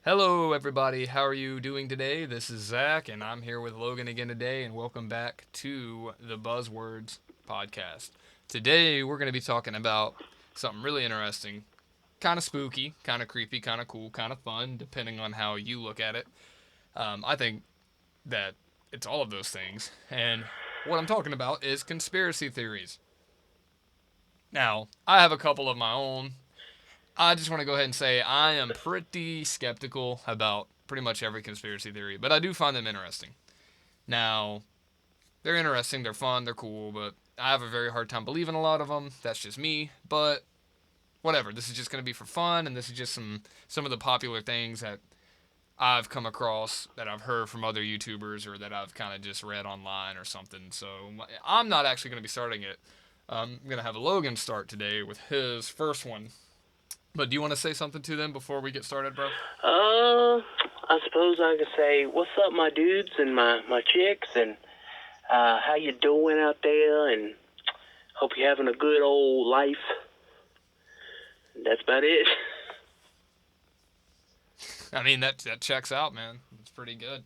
Hello, everybody. How are you doing today? This is Zach, and I'm here with Logan again today, and welcome back to the Buzzwords podcast. Today, we're going to be talking about something really interesting, kind of spooky, kind of creepy, kind of cool, kind of fun, depending on how you look at it. I think that it's all of those things, and what I'm talking about is conspiracy theories. Now, I have a couple of my own. I just want to go ahead and say I am pretty skeptical about pretty much every conspiracy theory, but I do find them interesting. Now, they're interesting, they're fun, they're cool, but I have a very hard time believing a lot of them. That's just me, but whatever. This is just going to be for fun, and this is just some of the popular things that I've come across that I've heard from other YouTubers or that I've kind of just read online or something. So I'm not actually going to be starting it. I'm going to have Logan start today with his first one. But do you want to say something to them before we get started, bro? I suppose I could say, what's up, my dudes and my chicks, and how you doing out there, and hope you're having a good old life. That's about it. I mean, that checks out, man. It's pretty good.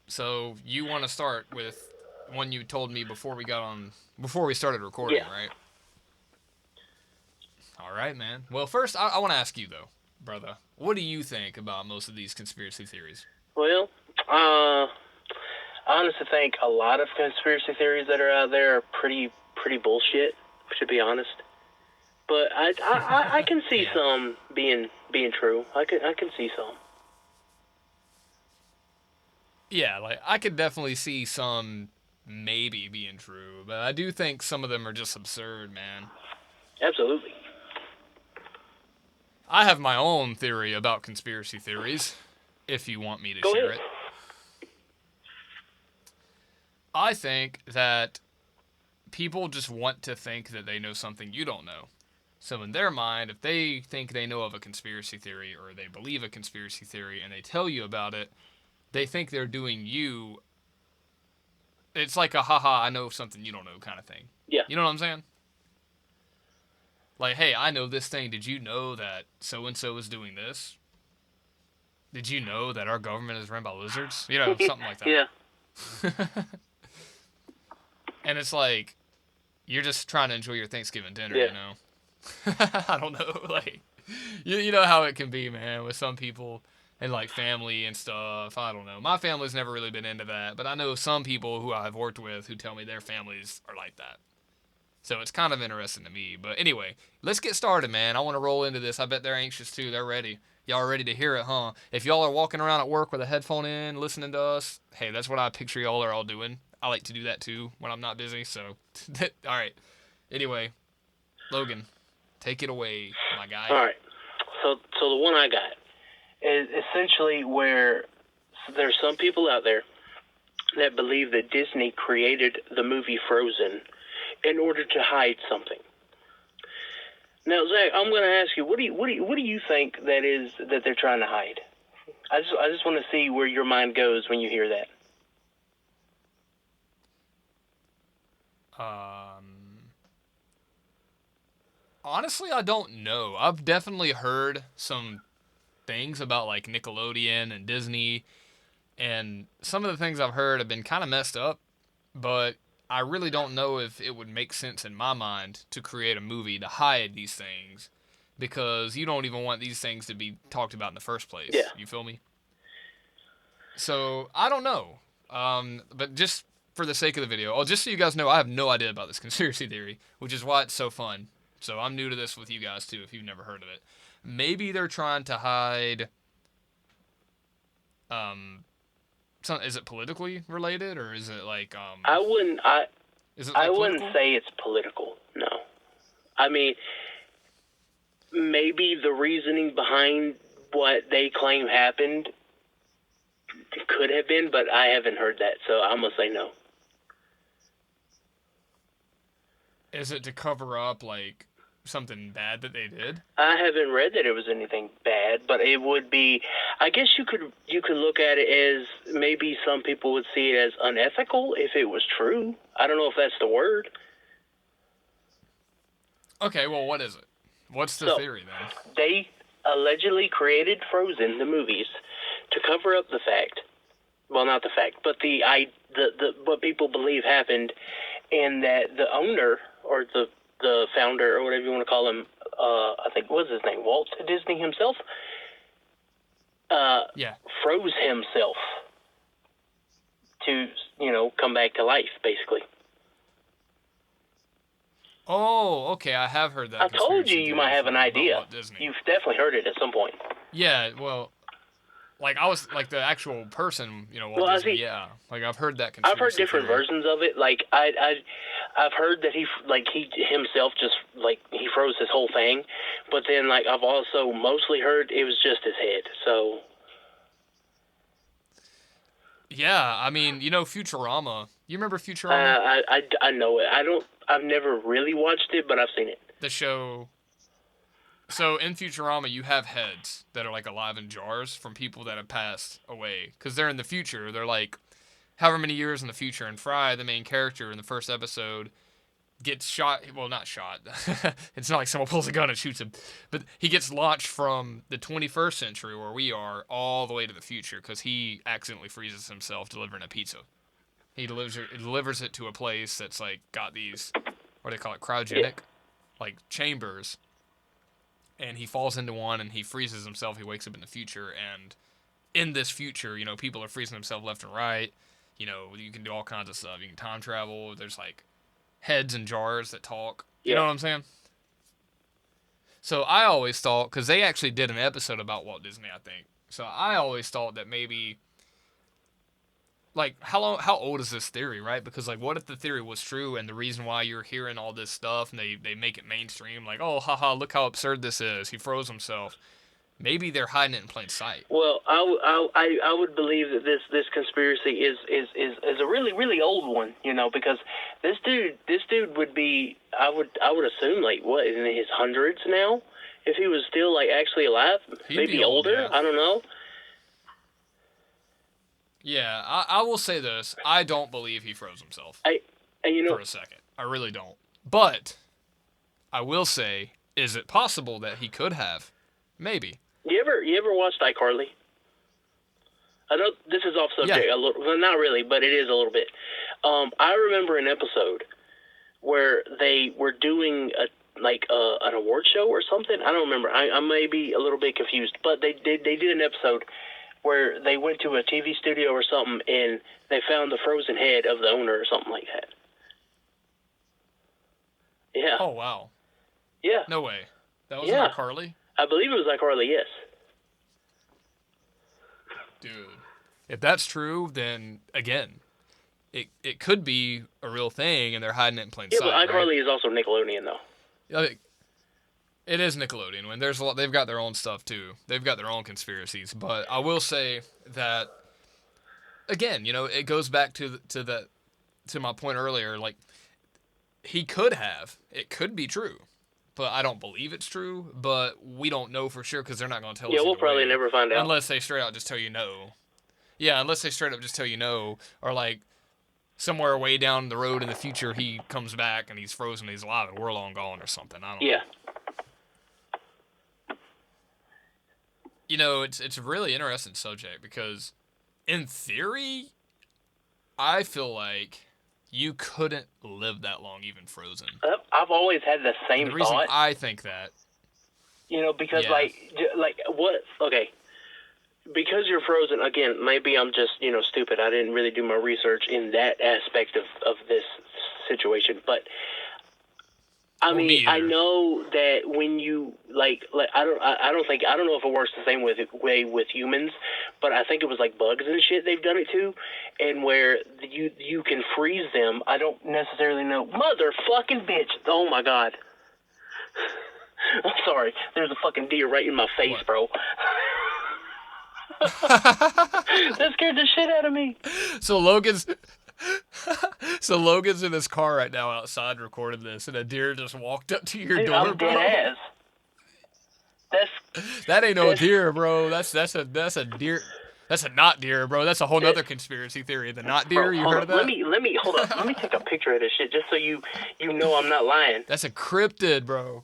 So you want to start with one you told me before we started recording, Yeah. right? All right, man. Well, first, I want to ask you, though, brother. What do you think about most of these conspiracy theories? Well, I honestly think a lot of conspiracy theories that are out there are pretty bullshit, to be honest. But I can see Yeah. some being true. I can see some. Yeah, like, I could definitely see some maybe being true, but I do think some of them are just absurd, man. Absolutely. I have my own theory about conspiracy theories, if you want me to Go share ahead. it. I think that people just want to think that they know something you don't know. So in their mind, if they think they know of a conspiracy theory or they believe a conspiracy theory and they tell you about it, they think they're doing you. It's like a haha, I know something you don't know kind of thing. Yeah. You know what I'm saying? Like, hey, I know this thing. Did you know that so and so is doing this? Did you know that our government is run by lizards? You know, something like Yeah. that. And it's like, you're just trying to enjoy your Thanksgiving dinner, Yeah. you know? I don't know, like you know how it can be, man, with some people and like family and stuff. I don't know. My family's never really been into that, but I know some people who I've worked with who tell me their families are like that. So it's kind of interesting to me. But anyway, let's get started, man. I want to roll into this. I bet they're anxious too. They're ready. Y'all are ready to hear it, huh? If y'all are walking around at work with a headphone in, listening to us, hey, that's what I picture y'all are all doing. I like to do that too when I'm not busy. So, all right. Anyway, Logan, take it away, my All guy. right. So the one I got is essentially where there's some people out there that believe that Disney created the movie Frozen in order to hide something. Now, Zach, I'm going to ask you, what do you think that is that they're trying to hide? I just want to see where your mind goes when you hear that. Um, Honestly, I don't know. I've definitely heard some things about like Nickelodeon and Disney, and some of the things I've heard have been kind of messed up, but I really don't know if it would make sense in my mind to create a movie to hide these things because you don't even want these things to be talked about in the first Yeah. place. You feel me? So I don't know. But just for the sake of the video, oh, just so you guys know, I have no idea about this conspiracy theory, which is why it's so fun. So I'm new to this with you guys too, if you've never heard of it. Maybe they're trying to hide. Um, is it politically related or is it like I wouldn't I is it I like wouldn't political? say it's political. No. I mean, maybe the reasoning behind what they claim happened could have been, but I haven't heard that, so I'm gonna say no. Is it to cover up like something bad that they did? I haven't read that it was anything bad, but it would be. I guess you could look at it as maybe some people would see it as unethical if it was true. I don't know if that's the word. Okay, well, what is it? What's the So theory then? they allegedly created Frozen, the movies, to cover up the fact. Well, not the fact, but the what people believe happened, and that the owner or the founder or whatever you want to call him, I think what was his name, Walt Disney himself, Yeah. froze himself to come back to life, basically. Oh, okay. I have heard that. I told you conspiracy you theory might have an before about idea. Walt Disney. You've definitely heard it at some point. Yeah. Well, like I was like the actual person, Walt Well, Disney. Yeah. Like I've heard that conspiracy I've heard different theory. versions of it. Like I've heard that he himself just he froze his whole thing, but then I've also mostly heard it was just his head. So Yeah. I mean, Futurama. You remember Futurama? I know it. I've never really watched it, but I've seen it. The show. So in Futurama, you have heads that are like alive in jars from people that have passed away because they're in the future. They're like however many years in the future. And Fry, the main character in the first episode, gets shot. Well, not shot. It's not like someone pulls a gun and shoots him, but he gets launched from the 21st century where we are all the way to the future because he accidentally freezes himself delivering a pizza. He delivers it to a place that's like got these, what do they call it, cryogenic, like chambers. And he falls into one and he freezes himself. He wakes up in the future, and in this future, people are freezing themselves left and right. You can do all kinds of stuff. You can time travel. There's like heads in jars that talk. You know what I'm saying? So I always thought, because they actually did an episode about Walt Disney, I think. So I always thought that maybe, like, how old is this theory, right? Because, like, what if the theory was true and the reason why you're hearing all this stuff and they make it mainstream, like, oh, haha, look how absurd this is. He froze himself. Maybe they're hiding it in plain sight. Well, I would believe that this conspiracy is a really really old one, because this dude would be I would assume what in his hundreds now, if he was still actually alive, maybe older. Yeah. I don't know. Yeah, I will say this: I don't believe he froze himself. For a second, I really don't. But I will say, is it possible that he could have? Maybe. You ever watched iCarly? I know this is off subject a little. Well, not really, but it is a little bit. I remember an episode where they were doing an award show or something. I don't remember. I may be a little bit confused, but they did an episode where they went to a TV studio or something and they found the frozen head of the owner or something like that. Yeah. Oh wow. Yeah. No way. That was not Carly. I believe it was iCarly, yes. Dude, if that's true, then again, it could be a real thing, and they're hiding it in plain sight. Yeah, but iCarly right? is also Nickelodeon, though. It is Nickelodeon. When there's a lot, they've got their own stuff too. They've got their own conspiracies. But I will say that again, it goes back to my point earlier. Like he could have, it could be true. But I don't believe it's true, but we don't know for sure because they're not going to tell us. Yeah, we'll probably never find out. Unless they straight out just tell you no. Yeah, unless they straight up just tell you no. Or like somewhere way down the road in the future he comes back and he's frozen, he's alive, and we're long gone or something. I don't know. It's a really interesting subject because in theory, I feel like you couldn't live that long even frozen. I've always had the same thought. The reason I think that. Because what? Okay. Because you're frozen, again, maybe I'm just, stupid. I didn't really do my research in that aspect of this situation. But, I mean, I know that when you, I don't know if it works the same way with humans, but I think it was bugs and shit they've done it to, and where you can freeze them. I don't necessarily know. Motherfucking bitch. Oh, my God. I'm sorry. There's a fucking deer right in my face, what? Bro. That scared the shit out of me. So Logan's in his car right now outside recording this, and a deer just walked up to your door, I'm bro. Dead ass. That ain't no deer, bro. That's a deer. That's a not deer, bro. That's a whole other conspiracy theory. The not deer, you heard of that? Let me hold up. Let me take a picture of this shit just so you know I'm not lying. That's a cryptid, bro.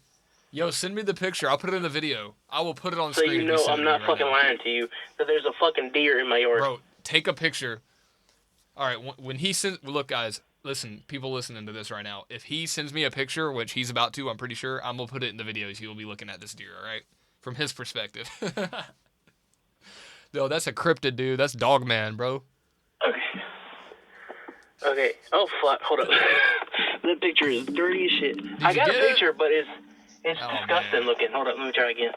Yo, send me the picture. I'll put it in the video. I will put it on So screen you if you know send it I'm to me not right fucking now. lying to you. That there's a fucking deer in my yard. Bro, take a picture. All right, when he sends, look, guys, listen, people listening to this right now. If he sends me a picture, which he's about to, I'm pretty sure, I'm gonna put it in the videos. He will be looking at this deer, all right, from his perspective. Yo, that's a cryptid, dude. That's Dogman, bro. Okay. Okay. Oh fuck. Hold up. That picture is dirty as shit. Did I you got a get it? picture, but it's Oh disgusting man, looking. Hold up. Let me try again.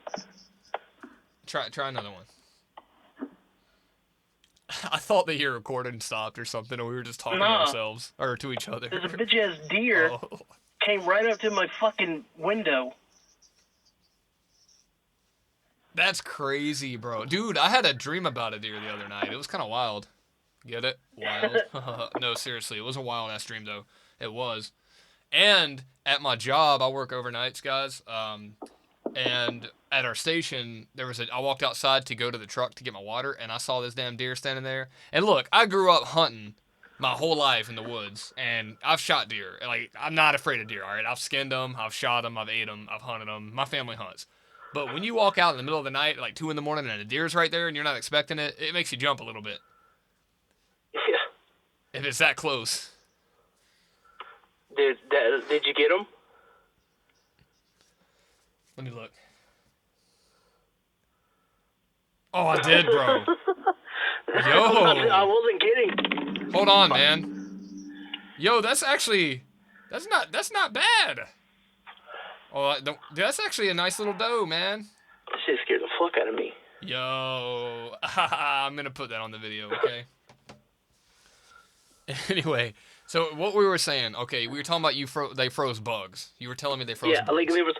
try another one. I thought that your recording stopped or something, or we were just talking to Nah. ourselves or to each other. There's a bitch ass deer Oh. came right up to my fucking window. That's crazy, bro. Dude, I had a dream about a deer the other night. It was kind of wild. Get it? Wild. No, seriously. It was a wild ass dream, though. It was. And at my job, I work overnights, guys. And at our station, I walked outside to go to the truck to get my water, and I saw this damn deer standing there. And look, I grew up hunting my whole life in the woods, and I've shot deer. Like, I'm not afraid of deer, all right? I've skinned them, I've shot them, I've ate them, I've hunted them. My family hunts. But when you walk out in the middle of the night, like 2 in the morning, and a deer's right there, and you're not expecting it, it makes you jump a little bit. Yeah. If it's that close. Did you get him? Let me look. Oh, I did, bro. I Yo. wasn't kidding. Hold on, man. Yo, that's not bad. Oh, that's actually a nice little doe, man. That shit scared the fuck out of me. Yo, I'm gonna put that on the video, okay? Anyway, so what we were saying, okay, we were talking about they froze bugs. You were telling me they froze Yeah, bugs. like there was.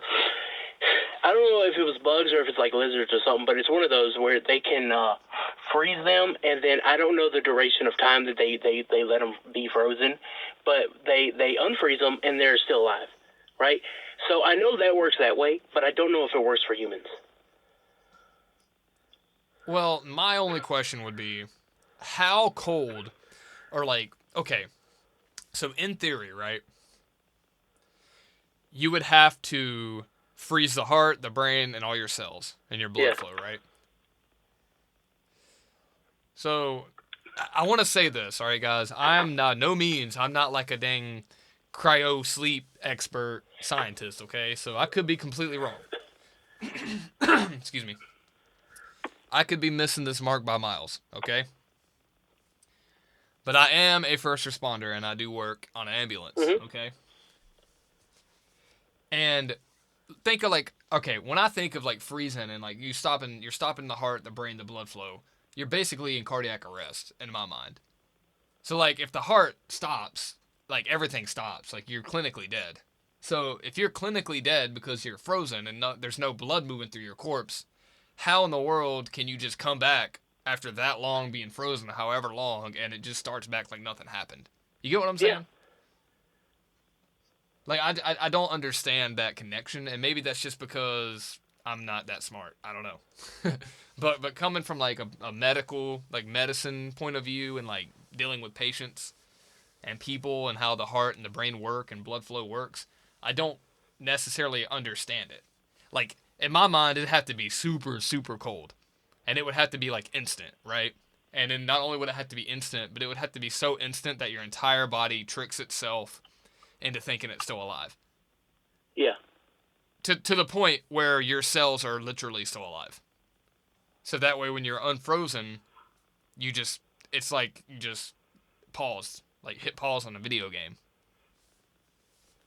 I don't know if it was bugs or if it's like lizards or something, but it's one of those where they can freeze them, and then I don't know the duration of time that they let them be frozen, but they unfreeze them and they're still alive, right? So I know that works that way, but I don't know if it works for humans. Well, my only question would be, how cold, or like, okay, so in theory, right, you would have to freeze the heart, the brain, and all your cells and your blood flow, right? So, I want to say this, all right, guys. I'm not like a dang cryo sleep expert scientist, okay? So I could be completely wrong. Excuse me. I could be missing this mark by miles, okay? But I am a first responder and I do work on an ambulance, okay? And think of like, okay, when I think of like freezing and like you're stopping the heart, the brain, the blood flow, you're basically in cardiac arrest in my mind. So like if the heart stops, like everything stops, like you're clinically dead. So if you're clinically dead because you're frozen and there's no blood moving through your corpse, how in the world can you just come back after that long being frozen, however long, and it just starts back like nothing happened? You get what I'm saying? Yeah. Like I don't understand that connection, and maybe that's just because I'm not that smart. I don't know. but coming from like a medical, like medicine point of view, and like dealing with patients and people and how the heart and the brain work and blood flow works, I don't necessarily understand it. Like in my mind, it'd have to be super super cold, and it would have to be like instant, right? And then not only would it have to be instant, but it would have to be so instant that your entire body tricks itself into thinking it's still alive. Yeah. To the point where your cells are literally still alive. So that way when you're unfrozen, it's like you just paused, like hit pause on a video game.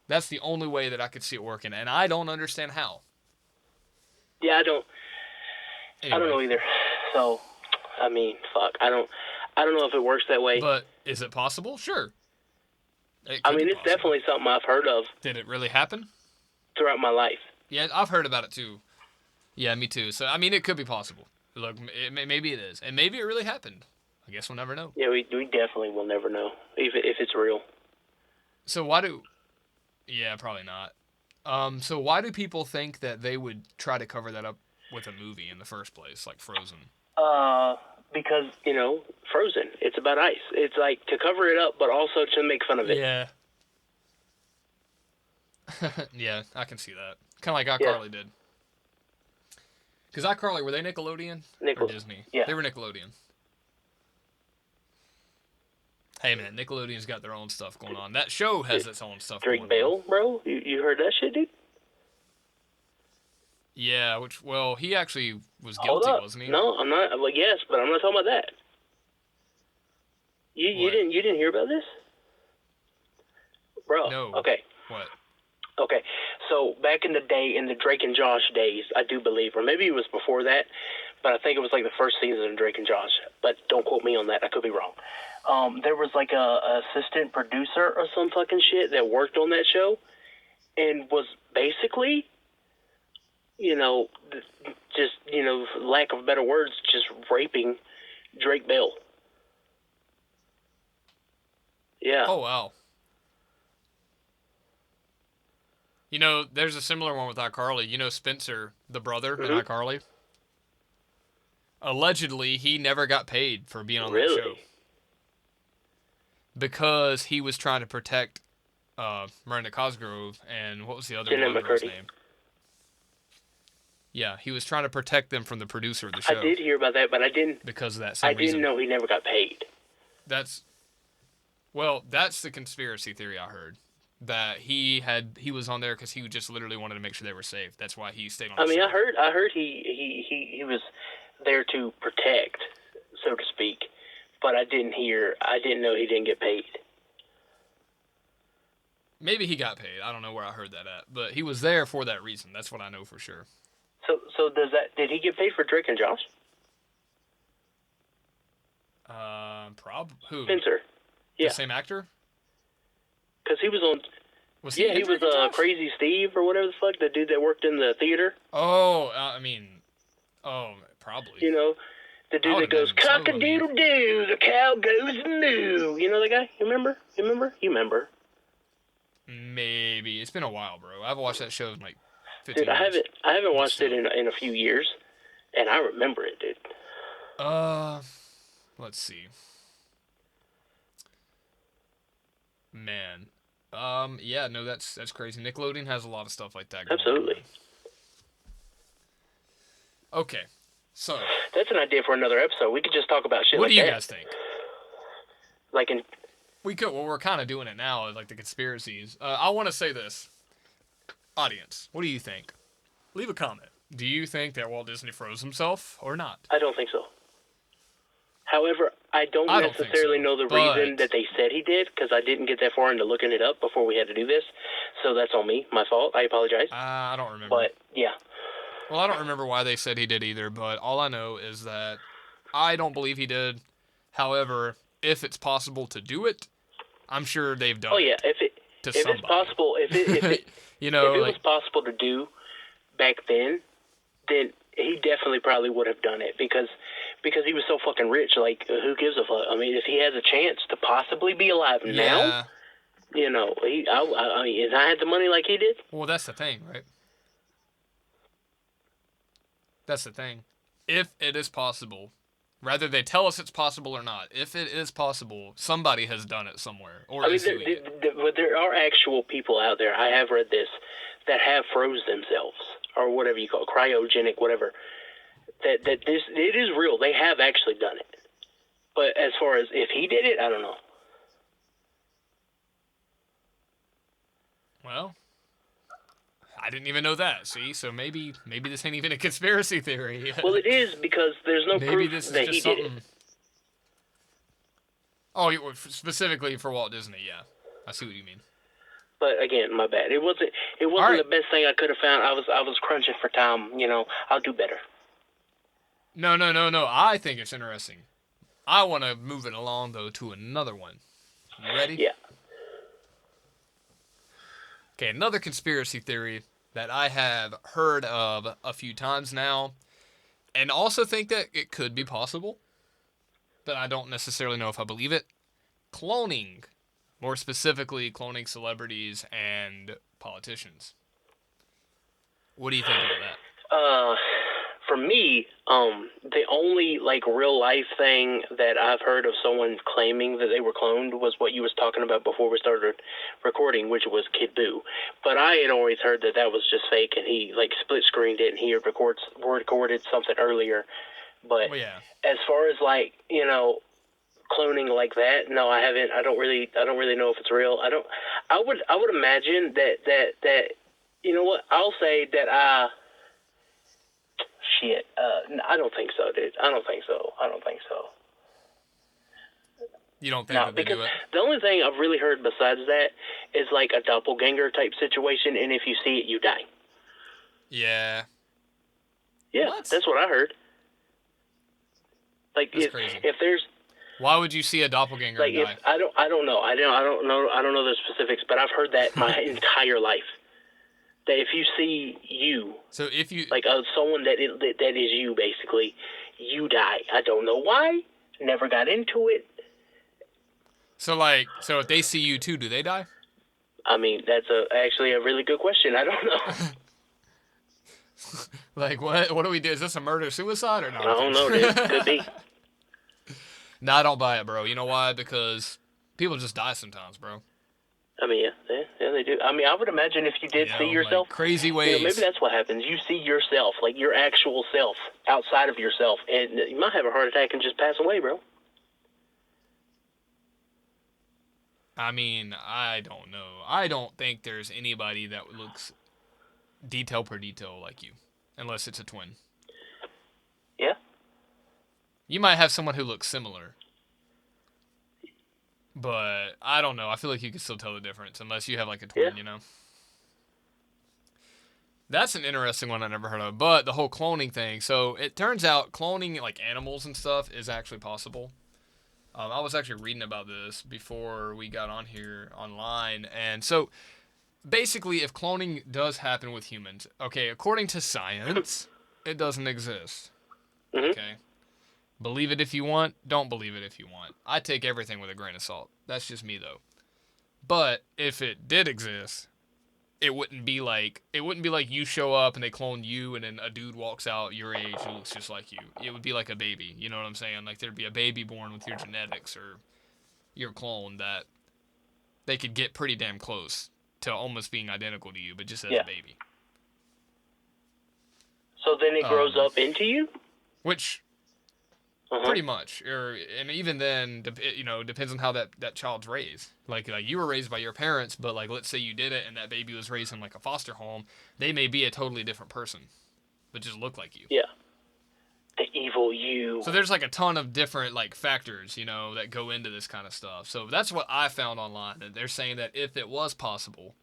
That's the only way that I could see it working, and I don't understand how. Yeah, I don't Anyway, know either. So, I mean, fuck. I don't know if it works that way. But is it possible? Sure. I mean, it's definitely something I've heard of. Did it really happen? Throughout my life. Yeah, I've heard about it too. Yeah, me too. So, I mean, it could be possible. Look, maybe it is. And maybe it really happened. I guess we'll never know. Yeah, we definitely will never know if it's real. So why do... Yeah, probably not. So why do people think that they would try to cover that up with a movie in the first place, like Frozen? Because, Frozen. It's about ice. It's like to cover it up, but also to make fun of it. Yeah. Yeah, I can see that. Kind of like Yeah. iCarly did. Because iCarly, were they Nickelodeon or Disney? Yeah. They were Nickelodeon. Hey man, Nickelodeon's got their own stuff going on. That show has its own stuff Drake going Bell, on. bro? You heard that shit, dude? Yeah, well, he actually was Hold guilty, up. wasn't he? No, I'm not. Well, yes, but I'm not talking about that. You What? didn't hear about this, bro? No. Okay. What? Okay. So back in the day, in the Drake and Josh days, I do believe, or maybe it was before that, but I think it was like the first season of Drake and Josh. But don't quote me on that. I could be wrong. There was like a assistant producer or some fucking shit that worked on that show, and was basically, just lack of better words, just raping Drake Bell. Yeah. Oh wow. You know, there's a similar one with iCarly. You know Spencer, the brother in iCarly? Allegedly, he never got paid for being on that show. Really? Because he was trying to protect Miranda Cosgrove and what was the other Jenna blonde girl's McCurdy. name? Yeah, he was trying to protect them from the producer of the show. I did hear about that, but I didn't. Because of that same reason. Didn't know he never got paid. That's the conspiracy theory I heard. That he was on there because he just literally wanted to make sure they were safe. That's why he stayed on the show. I heard he was there to protect, so to speak, but I didn't know he didn't get paid. Maybe he got paid. I don't know where I heard that at, but he was there for that reason. That's what I know for sure. So did he get paid for Drake and Josh? Who? Spencer. Yeah. The same actor? Because he was on. Was he? Yeah, he was Crazy Steve or whatever the fuck, the dude that worked in the theater. Oh, probably. You know, the dude that goes cock-a-doodle-doo, the cow goes moo. You know that guy? You remember? You remember? Maybe. It's been a while, bro. I've watched that show in like 15 Dude, years. I haven't watched it in a few years, and I remember it, dude. Let's see. Man. Yeah, no, that's crazy. Nickelodeon has a lot of stuff like that going Absolutely. on. Okay. So, that's an idea for another episode. We could just talk about shit what like do you that. guys think? Like in We could. Well, we're kind of doing it now, like the conspiracies. I want to say this. Audience, what do you think? Leave a comment. Do you think that Walt Disney froze himself or not? I don't think so. However, I don't necessarily know the reason that they said he did, because I didn't get that far into looking it up before we had to do this. So that's on me. My fault. I apologize. I don't remember. But, yeah. Well, I don't remember why they said he did either, but all I know is that I don't believe he did. However, if it's possible to do it, I'm sure they've done it. Oh, yeah. If it's possible, if it was possible to do back then he definitely probably would have done it because he was so fucking rich. Like, who gives a fuck? I mean, if he has a chance to possibly be alive now, I mean, if I had the money like he did. Well, that's the thing, right? That's the thing. If it is possible, whether they tell us it's possible or not, if it is possible, somebody has done it somewhere. Or there are actual people out there, I have read this, that have froze themselves, or whatever you call it, cryogenic, whatever. It is real. They have actually done it. But as far as if he did it, I don't know. Well, I didn't even know that. See, so maybe this ain't even a conspiracy theory. Well, it is, because there's no proof that he did it. Oh, specifically for Walt Disney, yeah. I see what you mean. But again, my bad. It wasn't the best thing I could have found. I was crunching for time. I'll do better. No. I think it's interesting. I want to move it along though to another one. You ready? Yeah. Okay, another conspiracy theory that I have heard of a few times now, and also think that it could be possible, but I don't necessarily know if I believe it. Cloning. More specifically, cloning celebrities and politicians. What do you think about that? for me, the only like real life thing that I've heard of someone claiming that they were cloned was what you was talking about before we started recording, which was Kid Boo. But I had always heard that that was just fake, and he like split screened it, and he had recorded something earlier. But Well, yeah. as far as like cloning like that, no, I haven't. I don't really know if it's real. I would imagine that you know what? I'll say that shit. I don't think so, dude. I don't think so. You don't think No, that they because do it? the only thing I've really heard besides that is like a doppelganger type situation, and if you see it, you die. Yeah. Yeah, What? that's what I heard. Like That's crazy. if there's Why would you see a doppelganger like and if die? I don't know the specifics, but I've heard that my entire life. That if you see you, So if you like someone that is you, basically, you die. I don't know why. Never got into it. so if they see you too, do they die? I mean, that's actually a really good question. I don't know. Like what do we do? Is this a murder suicide or not? I don't know, dude. Could be. No, I don't buy it, bro. You know why? Because people just die sometimes, bro. I mean, yeah, they do. I mean, I would imagine if you did see yourself, like crazy ways. maybe that's what happens. You see yourself, like your actual self, outside of yourself, and you might have a heart attack and just pass away, bro. I mean, I don't know. I don't think there's anybody that looks detail per detail like you, unless it's a twin. Yeah. You might have someone who looks similar, but I don't know. I feel like you can still tell the difference unless you have like a twin, you know? That's an interesting one I never heard of. But the whole cloning thing. So it turns out cloning like animals and stuff is actually possible. I was actually reading about this before we got on here online. And so basically, if cloning does happen with humans, okay, according to science, it doesn't exist. Mm-hmm. Okay? Believe it if you want, don't believe it if you want. I take everything with a grain of salt. That's just me though. But if it did exist, it wouldn't be like you show up and they clone you and then a dude walks out your age who looks just like you. It would be like a baby. You know what I'm saying? Like there'd be a baby born with your genetics or your clone that they could get pretty damn close to almost being identical to you, but just as a baby. So then it grows up into you? Which pretty much, and even then, depends on how that child's raised. Like you were raised by your parents, but like let's say you did it, and that baby was raised in like a foster home. They may be a totally different person, but just look like you. Yeah. The evil you. So there's like a ton of different like factors, that go into this kind of stuff. So that's what I found online. That they're saying that if it was possible,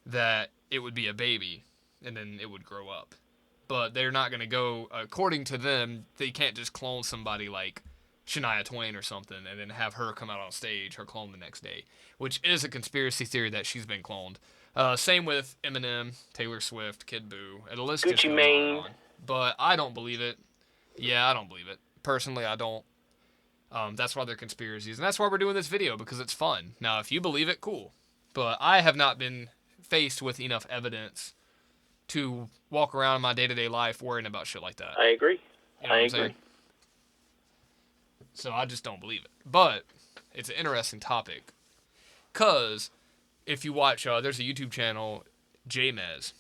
that it would be a baby, and then it would grow up. But they're not going to go, according to them, they can't just clone somebody like Shania Twain or something and then have her come out on stage, her clone the next day, which is a conspiracy theory that she's been cloned. Same with Eminem, Taylor Swift, Kid Boo, and the list just goes on and on. But I don't believe it. Yeah, I don't believe it. Personally, I don't. That's why they're conspiracies, and that's why we're doing this video, because it's fun. Now, if you believe it, cool. But I have not been faced with enough evidence to walk around in my day-to-day life worrying about shit like that. I agree. You know what I'm saying? So I just don't believe it. But it's an interesting topic. Because if you watch, there's a YouTube channel, J-Mez.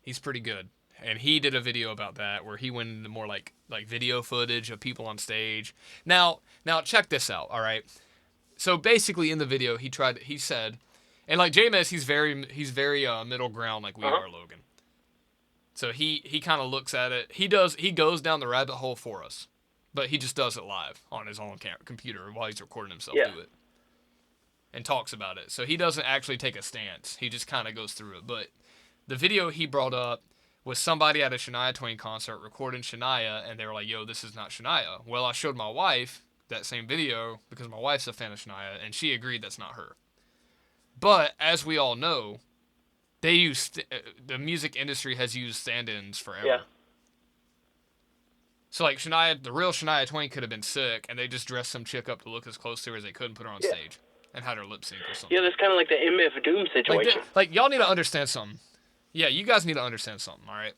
He's pretty good. And he did a video about that where he went into more like video footage of people on stage. Now check this out, all right? So basically in the video, he said, and like J-Mez, he's very middle ground like we are, Logan. So he kind of looks at it. He goes down the rabbit hole for us, but he just does it live on his own computer while he's recording himself do it, and talks about it. So he doesn't actually take a stance. He just kind of goes through it. But the video he brought up was somebody at a Shania Twain concert recording Shania, and they were like, "Yo, this is not Shania." Well, I showed my wife that same video because my wife's a fan of Shania, and she agreed that's not her. But as we all know, the music industry has used stand-ins forever. Yeah. So like the real Shania Twain could have been sick, and they just dressed some chick up to look as close to her as they could and put her on stage and had her lip sync or something. Yeah, that's kind of like the MF Doom situation. Like y'all need to understand something. Yeah, you guys need to understand something, all right?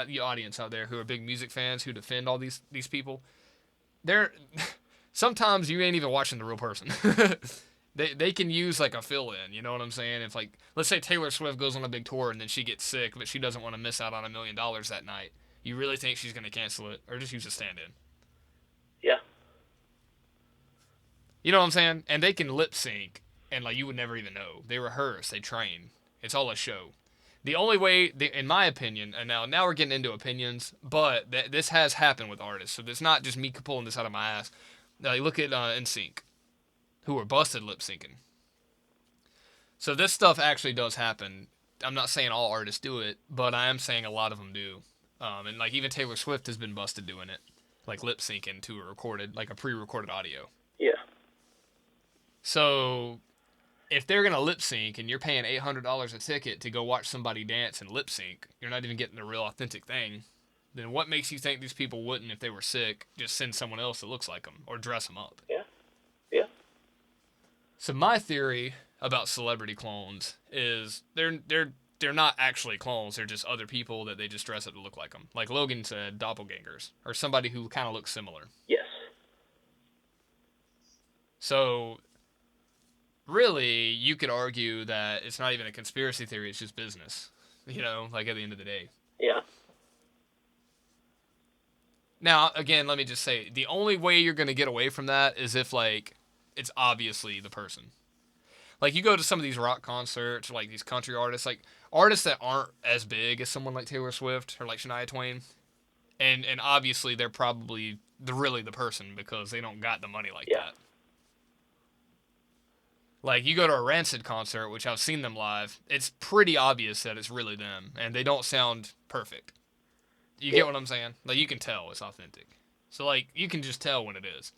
the audience out there who are big music fans who defend all these people, they're sometimes you ain't even watching the real person. They can use like a fill in, you know what I'm saying? If like let's say Taylor Swift goes on a big tour and then she gets sick, but she doesn't want to miss out on $1 million that night. You really think she's gonna cancel it or just use a stand in? Yeah. You know what I'm saying? And they can lip sync and like you would never even know. They rehearse, they train. It's all a show. The only way, in my opinion, and now we're getting into opinions, but this has happened with artists, so it's not just me pulling this out of my ass. Now you look at NSYNC, who were busted lip syncing. So this stuff actually does happen. I'm not saying all artists do it, but I am saying a lot of them do. And like even Taylor Swift has been busted doing it, like lip syncing to a recorded, like a pre-recorded audio. Yeah. So if they're gonna lip sync and you're paying $800 a ticket to go watch somebody dance and lip sync, you're not even getting the real authentic thing. Then what makes you think these people wouldn't, if they were sick, just send someone else that looks like them or dress them up? Yeah. Yeah. So my theory about celebrity clones is they're not actually clones. They're just other people that they just dress up to look like them. Like Logan said, doppelgangers or somebody who kind of looks similar. Yes. So really, you could argue that it's not even a conspiracy theory, it's just business. You know, like at the end of the day. Yeah. Now, again, let me just say, the only way you're going to get away from that is if, like, it's obviously the person. Like, you go to some of these rock concerts, or, like, these country artists, like, artists that aren't as big as someone like Taylor Swift or, like, Shania Twain, and obviously they're probably really the person because they don't got the money like that. Like, you go to a Rancid concert, which I've seen them live, it's pretty obvious that it's really them, and they don't sound perfect. You get what I'm saying? Like, you can tell it's authentic. So, like, you can just tell when it is.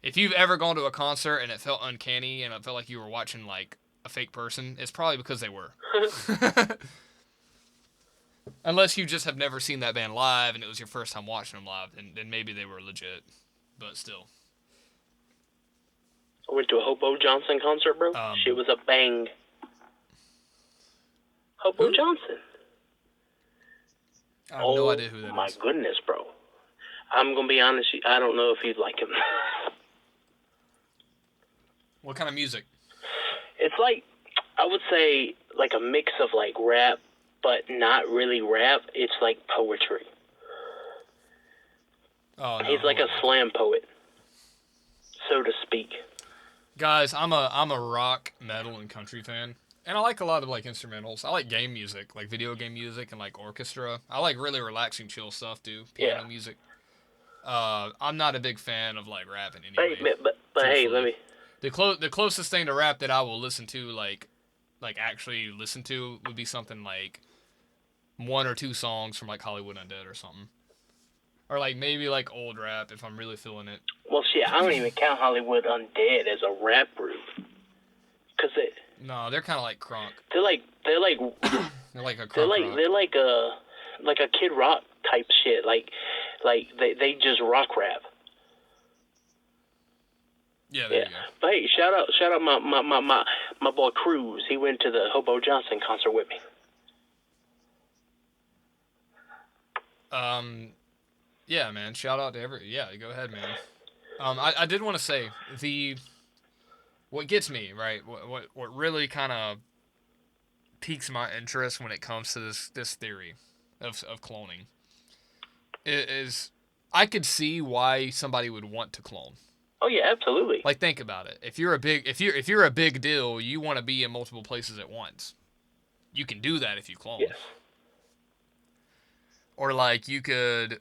If you've ever gone to a concert and it felt uncanny and it felt like you were watching, like, a fake person, it's probably because they were. Unless you just have never seen that band live and it was your first time watching them live, then maybe they were legit. But still. I went to a Hobo Johnson concert, bro. Shit was a bang. Hobo Johnson. I have no idea who that is. Oh, my goodness, bro. I'm going to be honest, I don't know if you'd like him. What kind of music? It's like, I would say, like a mix of, like, rap, but not really rap. It's like poetry. Oh, no. He's like a slam poet, so to speak. Guys, I'm a rock, metal, and country fan. And I like a lot of, like, instrumentals. I like game music, like video game music and, like, orchestra. I like really relaxing, chill stuff, too. Piano music. I'm not a big fan of, like, rapping anyway. But hey, let me... The closest thing to rap that I will listen to, like actually listen to, would be something like 1 or 2 songs from, like, Hollywood Undead or something. Or, like, maybe, like, old rap if I'm really feeling it. Well, shit, I don't even count Hollywood Undead as a rap group. Cause No, they're kind of like crunk. They're like they're like a crunk rock. They're like a Kid Rock type shit. Like they just rock rap. Yeah, there you go. But hey, shout out my boy Cruz. He went to the Hobo Johnson concert with me. Yeah, man. Shout out to yeah, go ahead, man. I did want to say what gets me, right? What really kind of piques my interest when it comes to this theory of cloning is I could see why somebody would want to clone. Oh yeah, absolutely. Like, think about it. If you're a big deal, you want to be in multiple places at once. You can do that if you clone. Yes. Or, like, you could,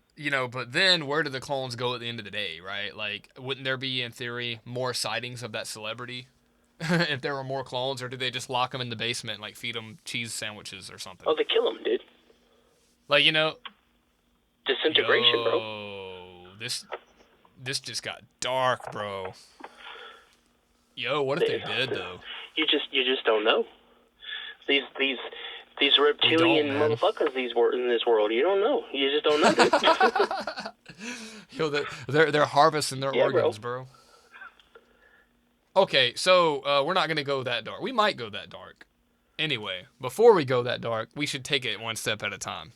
but then where do the clones go at the end of the day, right? Like, wouldn't there be, in theory, more sightings of that celebrity if there were more clones? Or do they just lock them in the basement and, like, feed them cheese sandwiches or something? Oh, they kill them, dude. Like, disintegration, bro. This just got dark, bro. Yo, what if they did, though? You just don't know. These reptilian motherfuckers in this world, you don't know. You just don't know, dude. Yo, they're harvesting their organs, bro. Okay, so we're not going to go that dark. We might go that dark. Anyway, before we go that dark, we should take it one step at a time.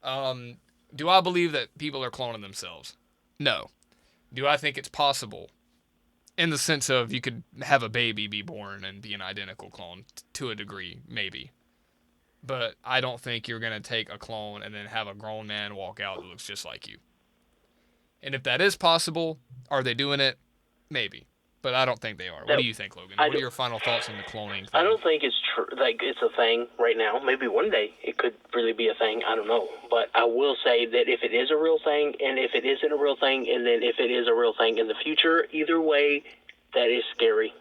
Do I believe that people are cloning themselves? No. Do I think it's possible? In the sense of you could have a baby be born and be an identical clone to a degree, maybe. But I don't think you're going to take a clone and then have a grown man walk out that looks just like you. And if that is possible, are they doing it? Maybe. But I don't think they are. What do you think, Logan? What are your final thoughts on the cloning thing? I don't think it's true. Like, it's a thing right now. Maybe one day it could really be a thing. I don't know. But I will say that if it is a real thing, and if it isn't a real thing, and then if it is a real thing in the future, either way, that is scary.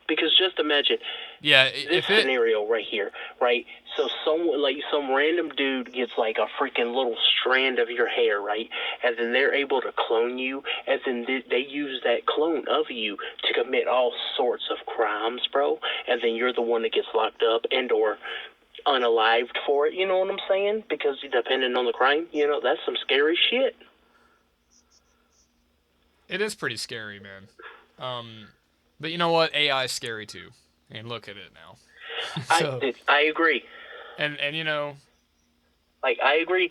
Because just imagine this scenario right here, right? So some random dude gets like a freaking little strand of your hair, right? And then they're able to clone you, and then they use that clone of you to commit all sorts of crimes, bro. And then you're the one that gets locked up and or unalived for it. You know what I'm saying? Because depending on the crime, that's some scary shit. It is pretty scary, man. But you know what? AI is scary too. And look at it now. So, I agree. And like, I agree.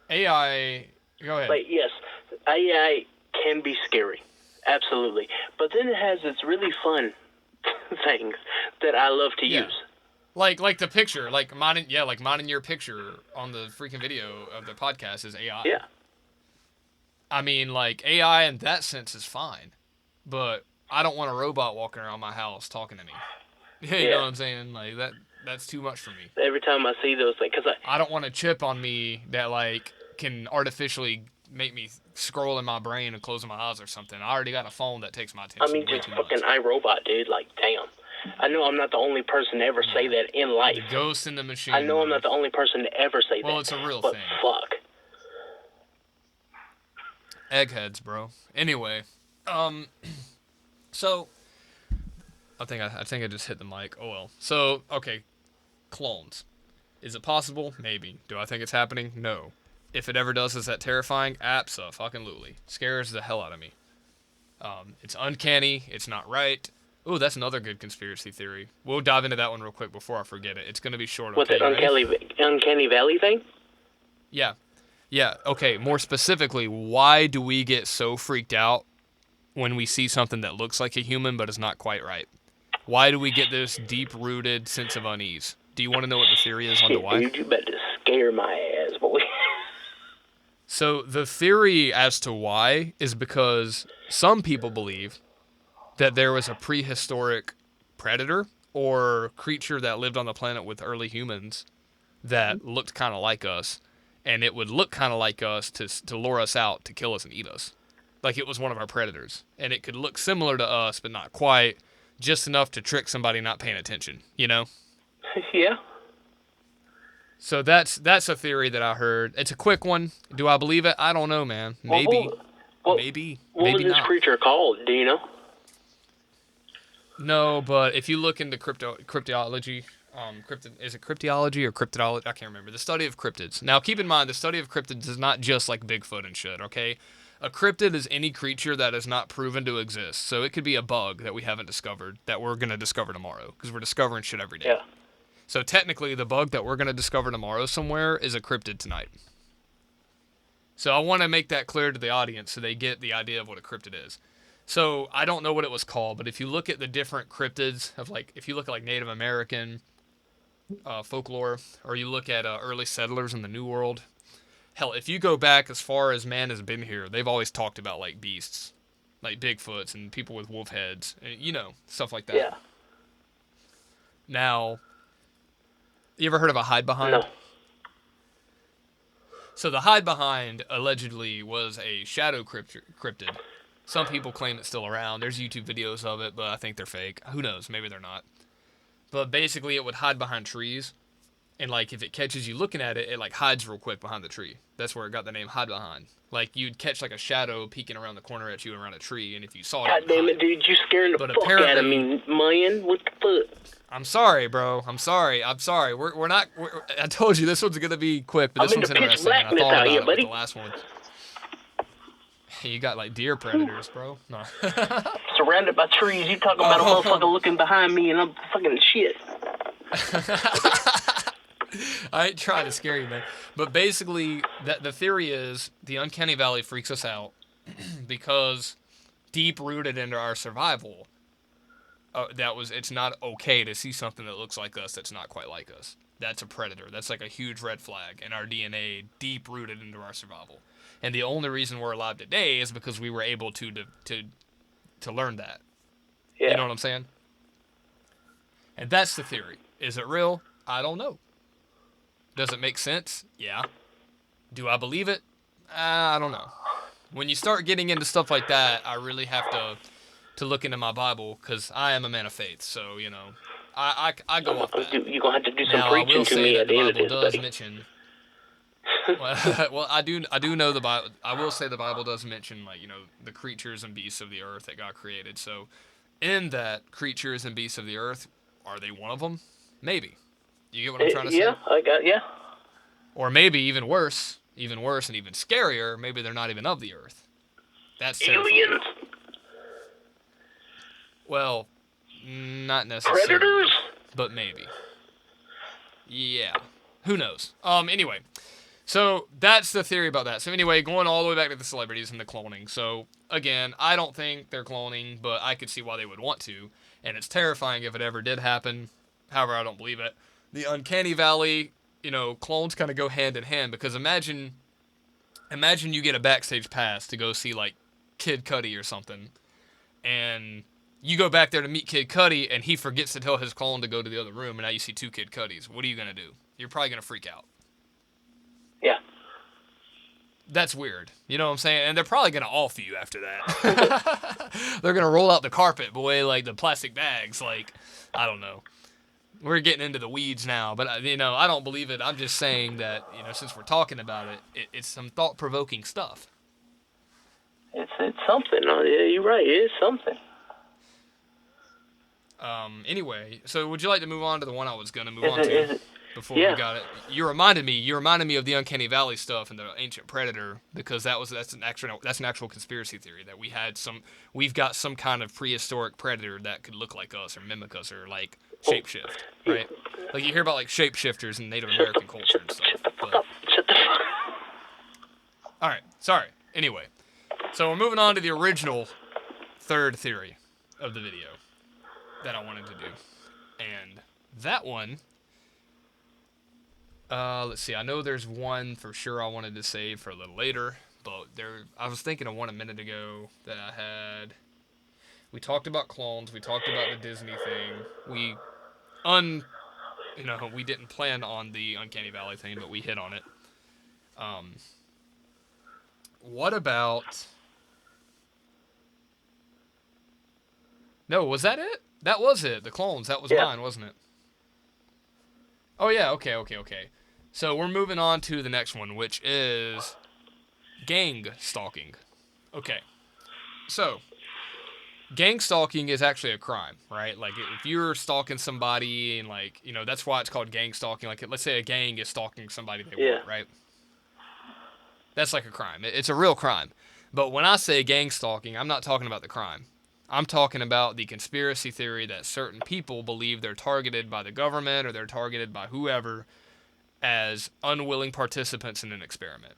AI. Go ahead. Like, yes, AI can be scary, absolutely. But then it has its really fun things that I love to use. Like the picture, like mine and your picture on the freaking video of the podcast is AI. Yeah. I mean, like, AI in that sense is fine, but I don't want a robot walking around my house talking to me. You know what I'm saying? Like, that's too much for me. Every time I see those things, because I don't want a chip on me that, like, can artificially make me scroll in my brain and close my eyes or something. I already got a phone that takes my attention. I mean, just fucking iRobot, dude. Like, damn. I know I'm not the only person to ever say that in life. The ghost in the machine. I know I'm not the only person to ever say that. Well, it's a real but thing. Fuck. Eggheads, bro. Anyway, so I think I just hit the mic. Oh well. So okay, clones. Is it possible? Maybe. Do I think it's happening? No. If it ever does, is that terrifying? Abso-fucking-lutely. Scares the hell out of me. It's uncanny. It's not right. Ooh, that's another good conspiracy theory. We'll dive into that one real quick before I forget it. It's gonna be short. What's it? Uncanny Valley thing? Yeah. Yeah, okay, more specifically, why do we get so freaked out when we see something that looks like a human but is not quite right? Why do we get this deep-rooted sense of unease? Do you want to know what the theory is on the why? Dude, you better scare my ass, boy. So the theory as to why is because some people believe that there was a prehistoric predator or creature that lived on the planet with early humans that looked kind of like us. And it would look kind of like us to lure us out, to kill us and eat us. Like it was one of our predators. And it could look similar to us, but not quite. Just enough to trick somebody not paying attention, you know? Yeah. So that's a theory that I heard. It's a quick one. Do I believe it? I don't know, man. Maybe. Maybe. What was this creature called? Do you know? No, but if you look into cryptology... is it cryptology or cryptidology? I can't remember. The study of cryptids. Now, keep in mind, the study of cryptids is not just like Bigfoot and shit, okay? A cryptid is any creature that is not proven to exist. So it could be a bug that we haven't discovered that we're going to discover tomorrow because we're discovering shit every day. Yeah. So technically, the bug that we're going to discover tomorrow somewhere is a cryptid tonight. So I want to make that clear to the audience so they get the idea of what a cryptid is. So I don't know what it was called, but if you look at the different cryptids of like, if you look at like Native American folklore, or you look at early settlers in the New World. Hell, if you go back as far as man has been here, they've always talked about like beasts, like Bigfoots and people with wolf heads, and, stuff like that. Yeah. Now, you ever heard of a hide behind? No. So the hide behind allegedly was a shadow cryptid. Some people claim it's still around. There's YouTube videos of it, but I think they're fake. Who knows? Maybe they're not. But basically, it would hide behind trees, and like if it catches you looking at it, it like hides real quick behind the tree. That's where it got the name hide behind. Like you'd catch like a shadow peeking around the corner at you around a tree, and if you saw it, God damn it, dude! You scaring the fuck out of me, man. What the fuck? I'm sorry, bro. I'm sorry. We're not. I told you this one's gonna be quick, but this one's interesting. I thought about it with the last one. You got like deer predators, bro. No. Surrounded by trees. You talking about a motherfucker looking behind me and I'm fucking shit. I ain't trying to scare you, man. But basically, that the theory is the uncanny valley freaks us out because deep rooted into our survival, it's not okay to see something that looks like us that's not quite like us. That's a predator. That's like a huge red flag in our DNA, deep rooted into our survival. And the only reason we're alive today is because we were able to learn that. You Yeah. know what I'm saying? And that's the theory. Is it real? I don't know. Does it make sense? Yeah. Do I believe it? I don't know. When you start getting into stuff like that, I really have to look into my Bible because I am a man of faith. So I go off that. You're gonna have to do some Now I will preaching to say me that at the the end of Bible this, does buddy. mention. Well, I do know the Bible. I will say the Bible does mention the creatures and beasts of the earth that God created. So in that creatures and beasts of the earth, are they one of them? Maybe. You get what I'm trying to Yeah, say? I got yeah. Or maybe even worse and even scarier, maybe they're not even of the earth. That's terrifying. Aliens, Well, not predators. necessarily, but maybe. Yeah. Who knows? Anyway, so that's the theory about that. So anyway, going all the way back to the celebrities and the cloning. So again, I don't think they're cloning, but I could see why they would want to, and it's terrifying if it ever did happen. However, I don't believe it. The uncanny valley, clones kind of go hand in hand because imagine you get a backstage pass to go see like Kid Cudi or something, and you go back there to meet Kid Cudi, and he forgets to tell his clone to go to the other room, and now you see two Kid Cudis. What are you gonna do? You're probably gonna freak out. Yeah. That's weird. You know what I'm saying? And they're probably gonna off you after that. They're gonna roll out the carpet, boy, like the plastic bags. Like, I don't know. We're getting into the weeds now, but I don't believe it. I'm just saying that since we're talking about it's some thought-provoking stuff. It's something. Yeah, you're right. It is something. Anyway, so would you like to move on to the one I was gonna move Is on it? to Is it? before we Yeah. got it? You reminded me of the Uncanny Valley stuff and the ancient predator because that's an actual conspiracy theory that we've got some kind of prehistoric predator that could look like us or mimic us or like Oh, shapeshift, you, right? Like you hear about like shapeshifters in Native shut the American culture and stuff. shut the fuck But up. Shut the fuck. all right, sorry. Anyway, so we're moving on to the original third theory of the video that I wanted to do, and that one. Let's see. I know there's one for sure I wanted to save for a little later, but I was thinking of one a minute ago that I had. We talked about clones. We talked about the Disney thing. We didn't plan on the Uncanny Valley thing, but we hit on it. Um, what about? No, was that it? That was it. The clones. That was Yeah. mine, wasn't it? Oh yeah. Okay. So we're moving on to the next one, which is gang stalking. Okay. So, gang stalking is actually a crime, right? Like, if you're stalking somebody and, like, that's why it's called gang stalking. Like, let's say a gang is stalking somebody they Yeah. want, right? That's like a crime. It's a real crime. But when I say gang stalking, I'm not talking about the crime. I'm talking about the conspiracy theory that certain people believe they're targeted by the government or they're targeted by whoever as unwilling participants in an experiment.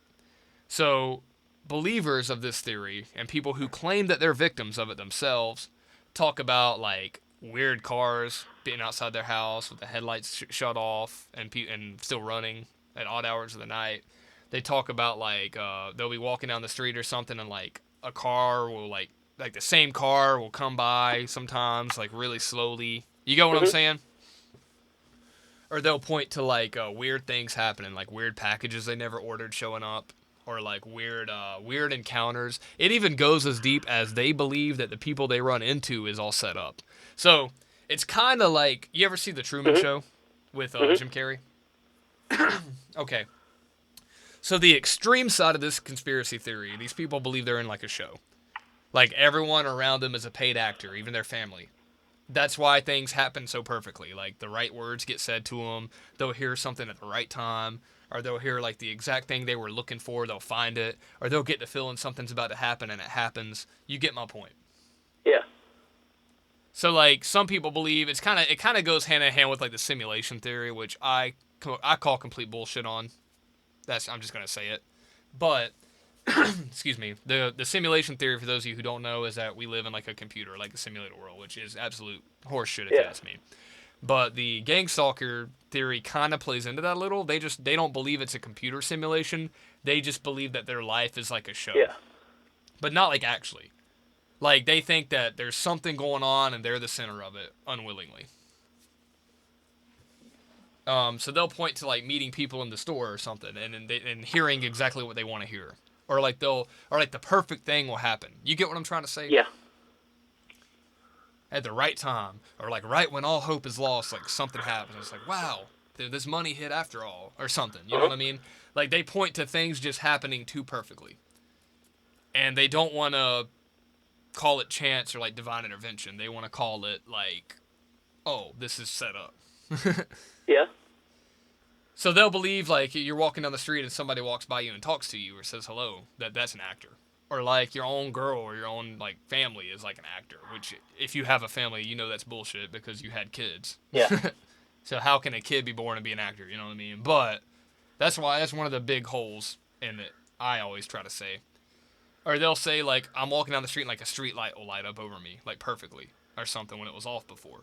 So, believers of this theory and people who claim that they're victims of it themselves talk about like weird cars being outside their house with the headlights shut off and still running at odd hours of the night. They talk about like they'll be walking down the street or something and like a car will like the same car will come by sometimes like really slowly. You get what I'm Mhm. saying? Or they'll point to like weird things happening, like weird packages they never ordered showing up, or like weird encounters. It even goes as deep as they believe that the people they run into is all set up. So it's kind of like you ever see the Truman Mhm. Show with Mhm. Jim Carrey? Okay, so the extreme side of this conspiracy theory, these people believe they're in like a show. Like everyone around them is a paid actor, even their family. That's why things happen so perfectly. Like the right words get said to them, they'll hear something at the right time, or they'll hear like the exact thing they were looking for, they'll find it, or they'll get the feeling something's about to happen and it happens. You get my point. Yeah. So like some people believe it kind of goes hand in hand with like the simulation theory, which I I call complete bullshit on. I'm just gonna say it. But excuse me, the simulation theory, for those of you who don't know, is that we live in like a computer, like a simulated world, which is absolute horseshit if you Yeah. ask me. But the gang stalker theory kind of plays into that a little. They don't believe it's a computer simulation. They just believe that their life is like a show, Yeah. but not like actually. Like they think that there's something going on and they're the center of it unwillingly. So they'll point to like meeting people in the store or something, and hearing exactly what they want to hear, or like the perfect thing will happen. You get what I'm trying to say? Yeah. At the right time, or like right when all hope is lost, like something happens. It's like, wow, this money hit after all, or something. You know Uh-huh. what I mean? Like they point to things just happening too perfectly, and they don't want to call it chance or like divine intervention. They want to call it like, oh, this is set up. Yeah. So they'll believe like you're walking down the street and somebody walks by you and talks to you or says hello, that's an actor. Or like your own girl or your own like family is like an actor, which if you have a family, you know that's bullshit because you had kids. Yeah. So how can a kid be born and be an actor? You know what I mean? But that's one of the big holes in it. I always try to say, or they'll say like I'm walking down the street and like a street light will light up over me like perfectly or something when it was off before.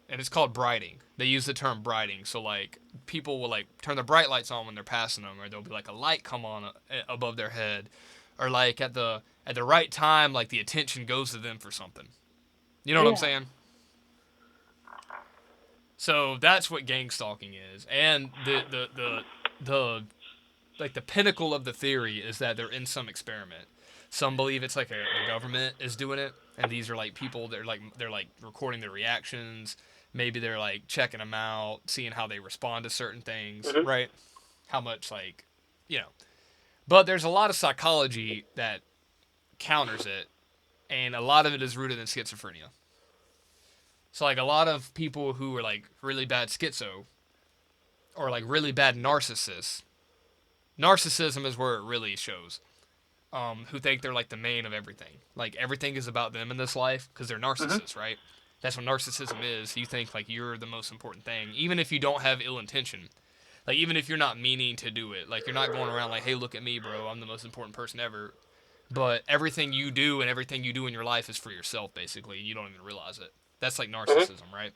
And it's called brighting. They use the term brighting. So like people will like turn their bright lights on when they're passing them, or there'll be like a light come on above their head, or like at the right time, like the attention goes to them for something. You know what I'm Yeah. saying? So that's what gang stalking is, and the like the pinnacle of the theory is that they're in some experiment. Some believe it's like the government is doing it, and these are like people that are they're like recording their reactions. Maybe they're like checking them out, seeing how they respond to certain things, Mm-hmm. right? How much like, you know. But there's a lot of psychology that counters it, and a lot of it is rooted in schizophrenia. So like a lot of people who are like really bad schizo or like really bad narcissists. Narcissism is where it really shows. Who think they're like the main of everything. Like everything is about them in this life because they're Mm-hmm. narcissists, right? That's what narcissism is. You think like you're the most important thing, even if you don't have ill intention. Like even if you're not meaning to do it, like you're not going around like, hey, look at me, bro, I'm the most important person ever. But everything you do and everything you do in your life is for yourself, basically. You don't even realize it. That's like Mm-hmm. narcissism, right?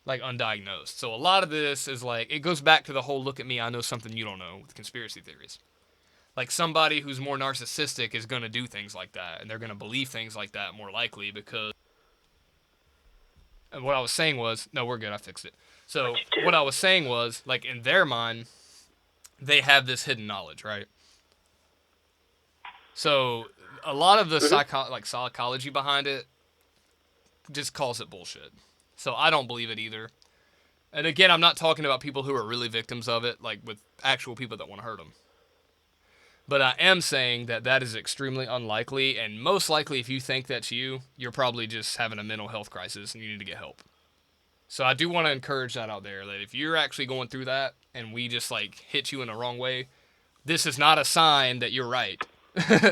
Like undiagnosed. So a lot of this is like it goes back to the whole look at me, I know something you don't know with conspiracy theories. Like somebody who's more narcissistic is going to do things like that, and they're going to believe things like that more likely because. And what I was saying was, no, we're good. I fixed it. What So you do? what I was saying was, like in their mind, they have this hidden knowledge, right? So a lot of the Mm-hmm. psychology behind it just calls it bullshit. So I don't believe it either. And again, I'm not talking about people who are really victims of it, like with actual people that want to hurt them. But I am saying that that is extremely unlikely, and most likely, if you think that's you, you're probably just having a mental health crisis and you need to get help. So I do want to encourage that out there that if you're actually going through that and we just like hit you in the wrong way, this is not a sign that you're right.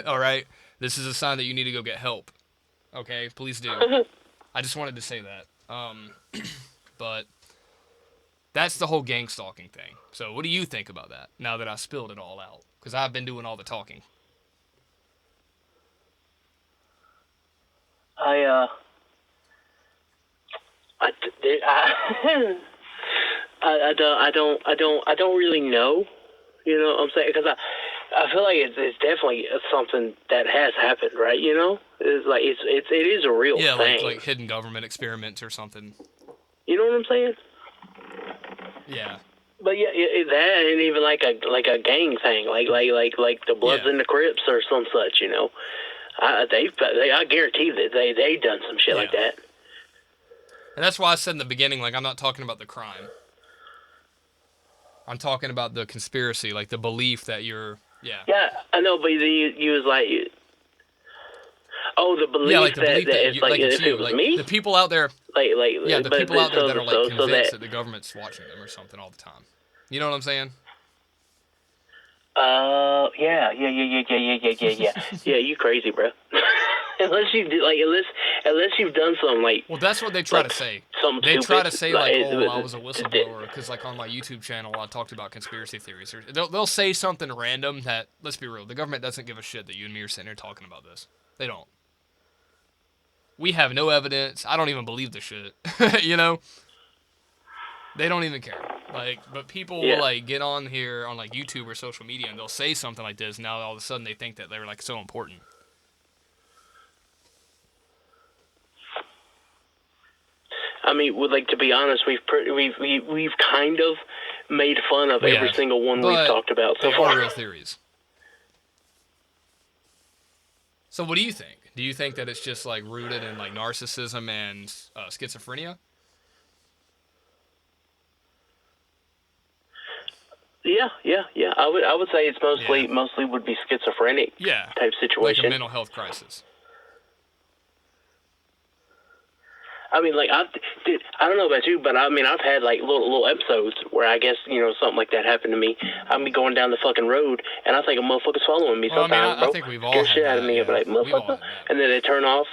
All right? This is a sign that you need to go get help. Okay? Please do. I just wanted to say that. But that's the whole gang stalking thing. So what do you think about that now that I spilled it all out? Because I've been doing all the talking. I I, I, I don't really know. You know what I'm saying? Because I feel like it's definitely something that has happened, right? You know, it's like it is a real Yeah, thing. like hidden government experiments or something. You know what I'm saying? Yeah. But yeah, that ain't even like a gang thing, like the Bloods Yeah. and the Crips or some such. You know, I guarantee that they done some shit like Yeah. that. And that's why I said in the beginning, like, I'm not talking about the crime. I'm talking about the conspiracy, like the belief that you're, yeah. Yeah, I know, but you was like, oh, the Yeah, belief like the that belief that it's you, like like it's if it you, was like me, the people out there, yeah, the but people out there that are like so convinced that that the government's watching them or something all the time. You know what I'm saying? yeah, yeah, you crazy, bro. unless you do, like unless you've done something like. Well, that's what they try to say. Something They stupid. try to say like, it- "Oh, I was a it- it- whistleblower," because like on my YouTube channel, I talked about conspiracy theories. They'll say something random that, let's be real, the government doesn't give a shit that you and me are sitting here talking about this. They don't. We have no evidence. I don't even believe the shit. You know, they don't even care. Like, but people will like get on here on like YouTube or social media and they'll say something like this. Now all of a sudden they think that they're like so important. I mean, like to be honest, we've kind of made fun of every single one we've talked about so far. They are real theories. So what do you think? Do you think that it's just like rooted in like narcissism and schizophrenia? Yeah. I would say it's mostly would be schizophrenic type situation. Like a mental health crisis. I mean, like I don't know about you, but I mean, I've had like little episodes where I guess something like that happened to me. I'm going down the fucking road, and I think a motherfucker's following me sometimes, bro. I think we've all had shit that, out of me, yeah. like motherfucker, and then they turn off,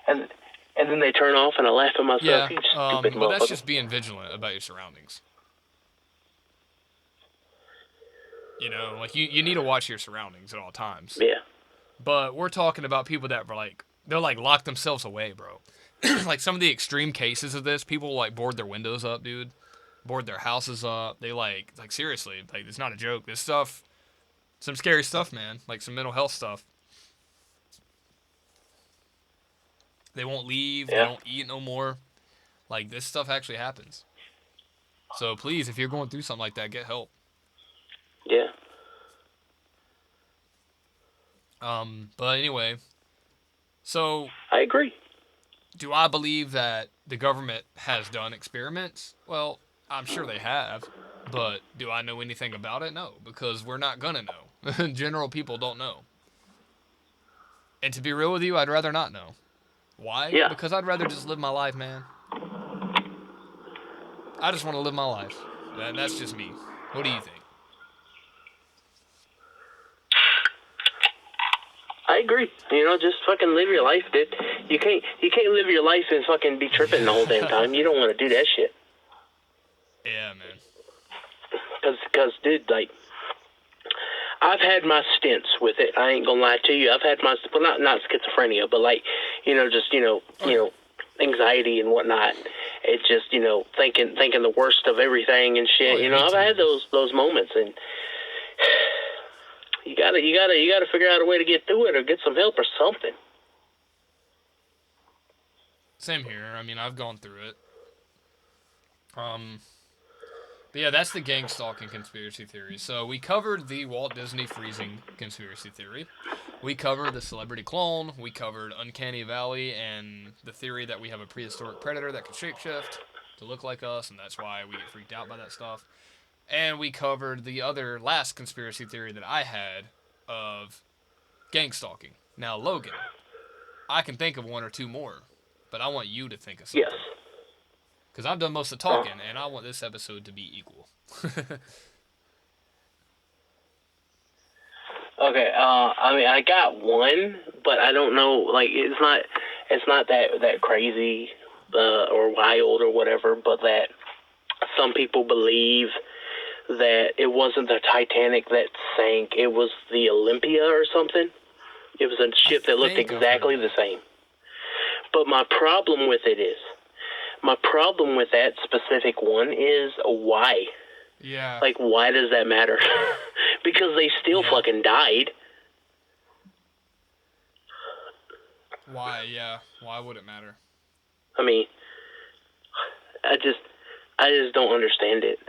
and then they turn off, and I laugh at myself. You stupid motherfucker. But that's just being vigilant about your surroundings. You know, like you need to watch your surroundings at all times. Yeah. But we're talking about people that were like, they'll like lock themselves away, bro. Like some of the extreme cases of this, people like board their windows up, dude. Board their houses up. They like seriously, like it's not a joke. This stuff, some scary stuff, man. Like some mental health stuff. They won't leave. Yeah. They don't eat no more. Like this stuff actually happens. So please, if you're going through something like that, get help. Yeah. But anyway, so I agree. Do I believe that the government has done experiments? Well, I'm sure they have, but do I know anything about it? No, because we're not gonna know. General people don't know. And to be real with you, I'd rather not know. Why? Yeah. Because I'd rather just live my life, man. I just want to live my life. And that's just me. What do you think? I agree. Just fucking live your life, dude. You can't live your life and fucking be tripping the whole damn time. You don't want to do that shit. Yeah, man. Cause, dude, like, I've had my stints with it. I ain't gonna lie to you. I've had my, well, not schizophrenia, but like, just anxiety and whatnot. It's just thinking the worst of everything and shit. I've had those moments, and you gotta figure out a way to get through it or get some help or something. Same here. I mean, I've gone through it. But yeah, that's the gang stalking conspiracy theory. So we covered the Walt Disney freezing conspiracy theory. We covered the celebrity clone. We covered Uncanny Valley and the theory that we have a prehistoric predator that can shapeshift to look like us, and that's why we get freaked out by that stuff. And we covered the other last conspiracy theory that I had of gang stalking. Now, Logan, I can think of one or two more, but I want you to think of something. Yes. Because I've done most of the talking, and I want this episode to be equal. Okay. I mean, I got one, but I don't know. Like, it's not that crazy or wild or whatever. But that some people believe that it wasn't the Titanic that sank; it was the Olympia or something. It was a ship that looked exactly the same. But my problem with that specific one is why. Yeah. Like, why does that matter? Because they still fucking died. Why? Yeah. Why would it matter? I mean, I just don't understand it.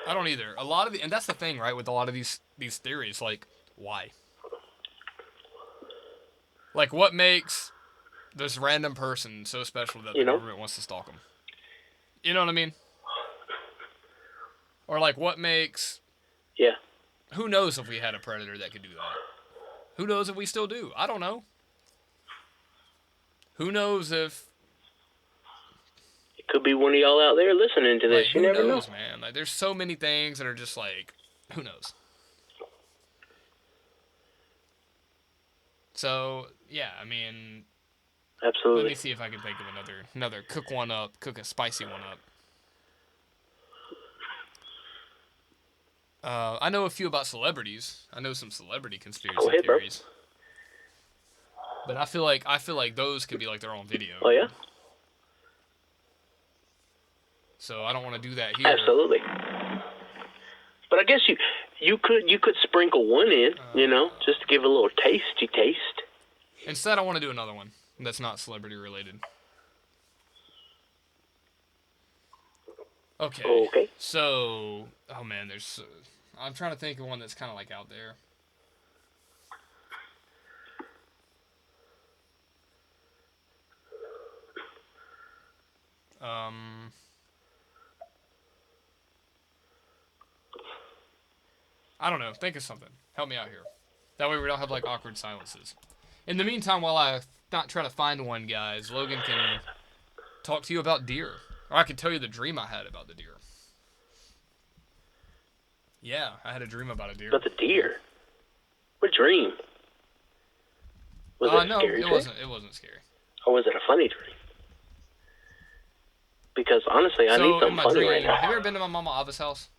I don't either. A lot of and that's the thing, right? With a lot of these theories, like, why? Like, what makes this random person so special that the government wants to stalk them? You know what I mean? Or like, what makes? Yeah. Who knows if we had a predator that could do that? Who knows if we still do? I don't know. Who knows if? It could be one of y'all out there listening to this. Like, you never knows, know, man. Like, there's so many things that are just like, who knows? So yeah, I mean, let Absolutely. me see if I can think of another cook one up, cook a spicy one up. I know a few about celebrities. I know some celebrity Go conspiracy ahead, bro. theories, but I feel like those could be like their own video, Oh yeah, so I don't want to do that here. absolutely. But I guess you could sprinkle one in, just to give a little tasty taste. Instead, I want to do another one that's not celebrity related. Okay, Okay. so oh man, there's I'm trying to think of one that's kind of like out there. Um, I don't know. Think of something. Help me out here. That way we don't have like awkward silences. In the meantime, while I not try to find one, guys, Logan can talk to you about deer, or I can tell you the dream I had about the deer. Yeah, I had a dream about a deer. But the deer. What dream? Was it a No, scary it dream? wasn't. It wasn't scary. Or was it a funny dream? Because honestly, I need So in something my funny right dream, now. have you ever been to my mama Ava's house?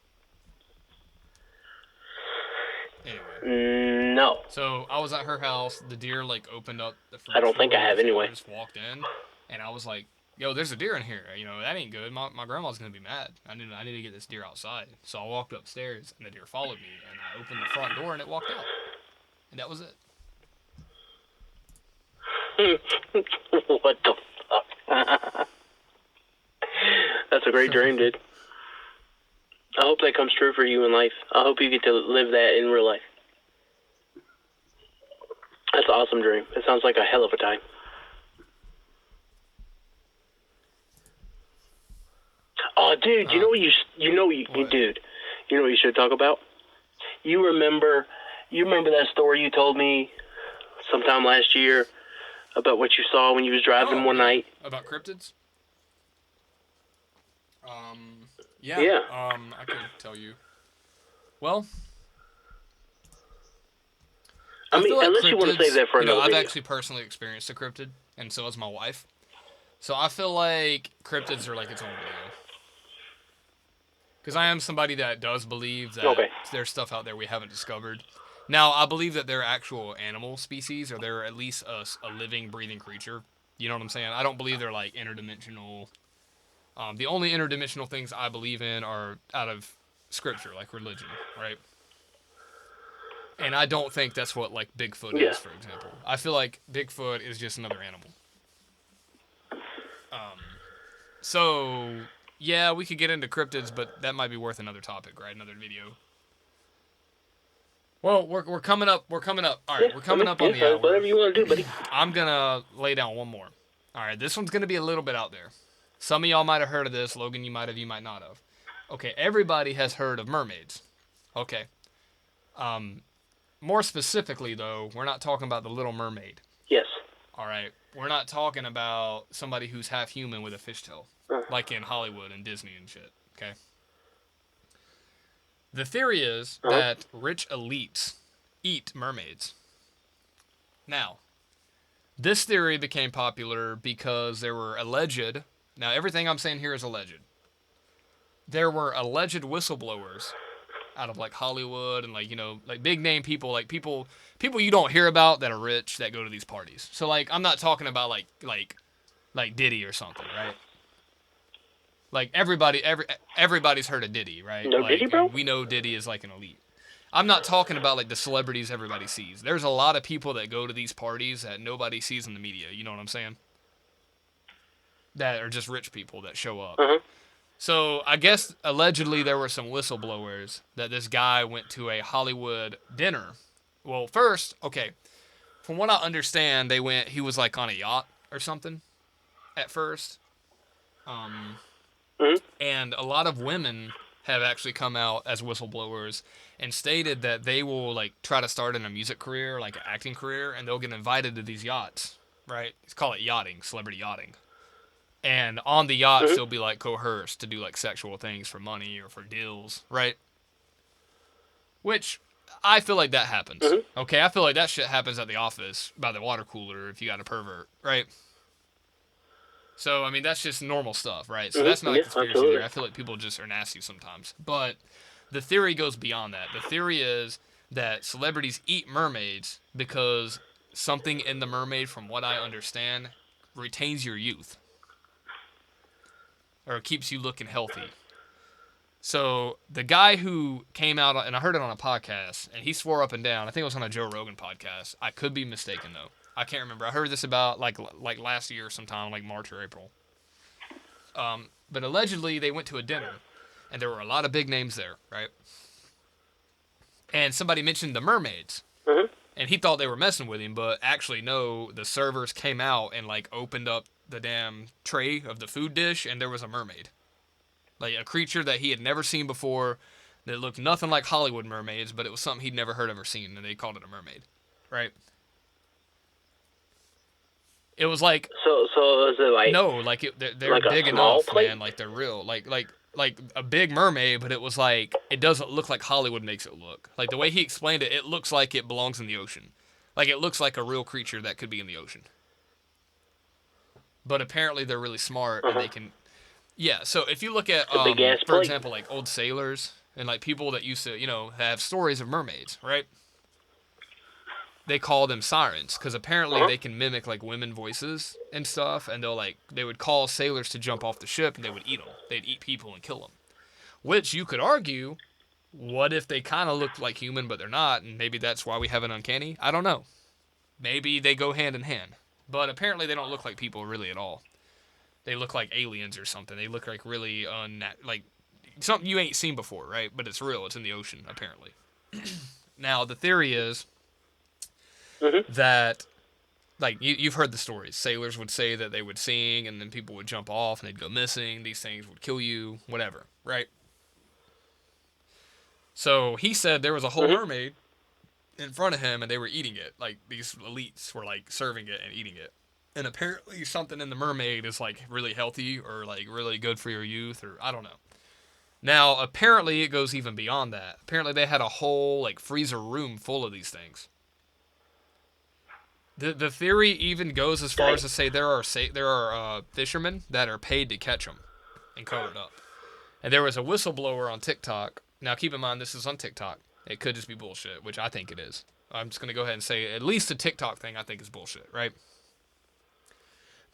Anyway, No, so I was at her house. The deer like opened up the I French don't think door I with have its anyway. nose, walked in, and I was like, "Yo, there's a deer in here. That ain't good. My grandma's gonna be mad. I need to get this deer outside." So I walked upstairs, and the deer followed me, and I opened the front door, and it walked out, and that was it. What the fuck? That's a great dream, dude. I hope that comes true for you in life. I hope you get to live that in real life. That's an awesome dream. It sounds like a hell of a time. Oh, dude, you know what What? dude, you know what you should talk about? You remember, you remember that story you told me sometime last year about what you saw when you was driving Oh one yeah, night? about cryptids. Yeah. Yeah. I could tell you. Well, I I mean, feel like unless you want to save cryptids. that for another I've video. actually personally experienced a cryptid, and so has my wife. So I feel like cryptids are like its own video. Because I am somebody that does believe that Okay. there's stuff out there we haven't discovered. Now, I believe that they're actual animal species, or they're at least a living, breathing creature. You know what I'm saying? I don't believe they're like interdimensional. The only interdimensional things I believe in are out of scripture, like religion, right? And I don't think that's what like Bigfoot Yeah. is, for example. I feel like Bigfoot is just another animal. So yeah, we could get into cryptids, but that might be worth another topic, right? Another video. Well, we're coming up. We're coming up. All right, Yeah. we're I coming mean, up on yeah. the hour. Whatever you want to do, buddy. I'm gonna lay down one more. All right, this one's gonna be a little bit out there. Some of y'all might have heard of this. Logan, you might have. You might not have. Okay, everybody has heard of mermaids. Okay. More specifically, though, we're not talking about the Little Mermaid. Yes. All right, we're not talking about somebody who's half human with a fishtail, like in Hollywood and Disney and shit. Okay. The theory is Uh huh. that rich elites eat mermaids. Now, this theory became popular because there were alleged. Now, everything I'm saying here is alleged. There were alleged whistleblowers out of like Hollywood and like like big name people, like people you don't hear about that are rich that go to these parties. So like I'm not talking about like Diddy or something, right? Like everybody's heard of Diddy, right? No Diddy, Like, bro. and we know Diddy is like an elite. I'm not talking about like the celebrities everybody sees. There's a lot of people that go to these parties that nobody sees in the media. You know what I'm saying? That are just rich people that show up. Uh huh. So I guess allegedly there were some whistleblowers that this guy went to a Hollywood dinner. Well, first, okay, from what I understand, he was like on a yacht or something at first. Mhm. And a lot of women have actually come out as whistleblowers and stated that they will like try to start in a music career, like an acting career, and they'll get invited to these yachts, right? Let's call it yachting, celebrity yachting. And on the yachts, Mhm. they'll be like coerced to do like sexual things for money or for deals, right? Which I feel like that happens. Mhm. Okay, I feel like that shit happens at the office by the water cooler if you got a pervert, right? So, I mean, that's just normal stuff, right? So Mhm. that's not a Yeah, conspiracy theory. absolutely. I feel like people just are nasty sometimes. But the theory goes beyond that. The theory is that celebrities eat mermaids because something in the mermaid, from what I understand, retains your youth or keeps you looking healthy. So the guy who came out, and I heard it on a podcast, and he swore up and down. I think it was on a Joe Rogan podcast. I could be mistaken though. I can't remember. I heard this about like last year sometime, like March or April. But allegedly they went to a dinner, and there were a lot of big names there, right? And somebody mentioned the mermaids, Mhm. and he thought they were messing with him, but actually no. The servers came out and like opened up the damn tray of the food dish, and there was a mermaid, like a creature that he had never seen before. That looked nothing like Hollywood mermaids, but it was something he'd never heard of or seen, and they called it a mermaid, right? It was like So is it no, like they're like a big small enough, plate? man. Like they're real, like a big mermaid, but it was like it doesn't look like Hollywood makes it look. Like the way he explained it, it looks like it belongs in the ocean. Like it looks like a real creature that could be in the ocean. But apparently they're really smart Uh and huh. they can. Yeah. So if you look at It's a big ass for plate. example, like old sailors and like people that used to have stories of mermaids, right? They call them sirens because Uh apparently huh. they can mimic like women voices and stuff, and they would call sailors to jump off the ship and they would eat them. They'd eat people and kill them. Which you could argue, what if they kind of look like human but they're not, and maybe that's why we have an uncanny? I don't know. Maybe they go hand in hand, but apparently they don't look like people really at all. They look like aliens or something. They look like really like something you ain't seen before, right? But it's real. It's in the ocean apparently. Now the theory is Mhm. that like you've heard the stories. Sailors would say that they would sing, and then people would jump off and they'd go missing. These things would kill you, whatever, right? So he said there was a whole Mhm. mermaid in front of him, and they were eating it. Like these elites were like serving it and eating it. And apparently something in the mermaid is like really healthy or like really good for your youth, or I don't know. Now apparently it goes even beyond that. Apparently they had a whole like freezer room full of these things. The theory even goes as far as Dang. to say there are fishermen that are paid to catch them and cover it up. And there was a whistleblower on TikTok. Now keep in mind this is on TikTok. It could just be bullshit, which I think it is. I'm just gonna go ahead and say at least the TikTok thing I think is bullshit, right?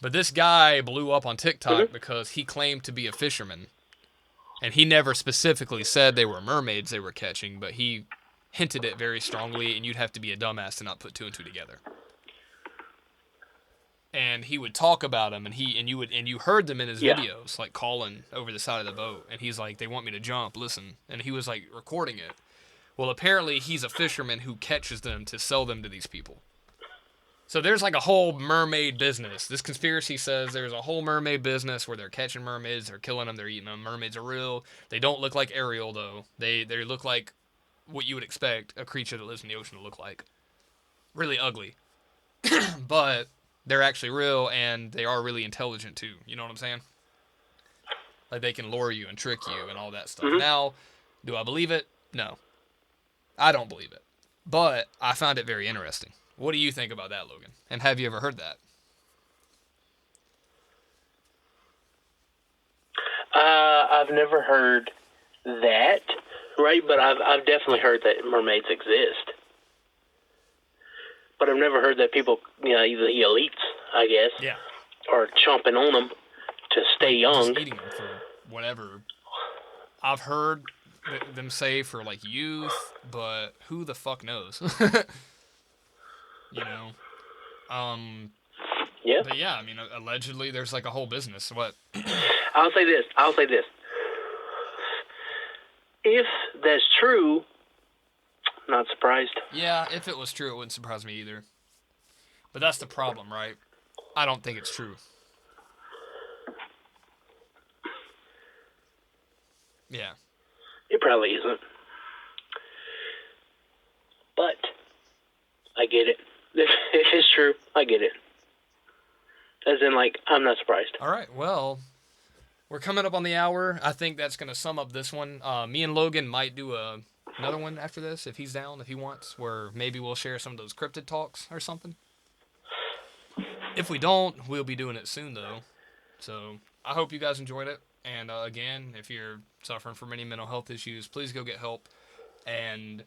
But this guy blew up on Mhm. TikTok because he claimed to be a fisherman, and he never specifically said they were mermaids they were catching, but he hinted it very strongly, and you'd have to be a dumbass to not put two and two together. And he would talk about them, and you heard them in his Yeah. videos like calling over the side of the boat, and he's like, they want me to jump, listen, and he was like recording it. Well, apparently he's a fisherman who catches them to sell them to these people. So there's like a whole mermaid business. This conspiracy says there's a whole mermaid business where they're catching mermaids, they're killing them, they're eating them. Mermaids are real. They don't look like Ariel though. They look like what you would expect a creature that lives in the ocean to look like. Really ugly, but they're actually real and they are really intelligent too. You know what I'm saying? Like they can lure you and trick you and all that stuff. Mhm. Now, do I believe it? No, I don't believe it. But I find it very interesting. What do you think about that, Logan? And have you ever heard that? I've never heard that, right? But I've definitely Yeah. heard that mermaids exist. But I've never heard that people, either the elites, I guess, Yeah. are chomping on them to stay Like just young. eating them for whatever. I've heard them say for like youth, but who the fuck knows? you know. Um. Yeah. But yeah, I mean, allegedly there's like a whole business. What? I'll say this. If that's true, I'm not surprised. Yeah, if it was true, it wouldn't surprise me either. But that's the problem, right? I don't think it's true. Yeah. It probably isn't. But I get it. If it's true, I get it. As in, like, I'm not surprised. All right. Well, we're coming up on the hour. I think that's gonna sum up this one. Me and Logan might do another one after this if he's down, if he wants, where maybe we'll share some of those cryptid talks or something. If we don't, we'll be doing it soon though. So I hope you guys enjoyed it. And again, if you're suffering from any mental health issues, please go get help. And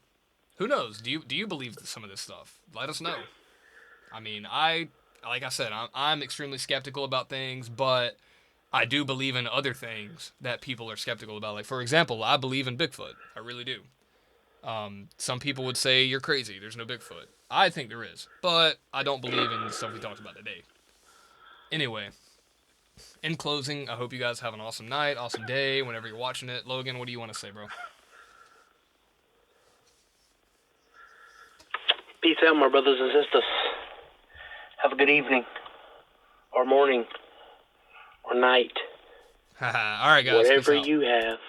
who knows? Do you believe some of this stuff? Let us know. I mean, like I said, I'm extremely skeptical about things, but I do believe in other things that people are skeptical about. Like for example, I believe in Bigfoot. I really do. Some people would say you're crazy. There's no Bigfoot. I think there is, but I don't believe in the stuff we talked about today. Anyway, in closing, I hope you guys have an awesome night, awesome day, whenever you're watching it. Logan, what do you want to say, bro? Peace out, my brothers and sisters. Have a good evening, or morning, or night. All right, guys. Peace Whatever out. you have.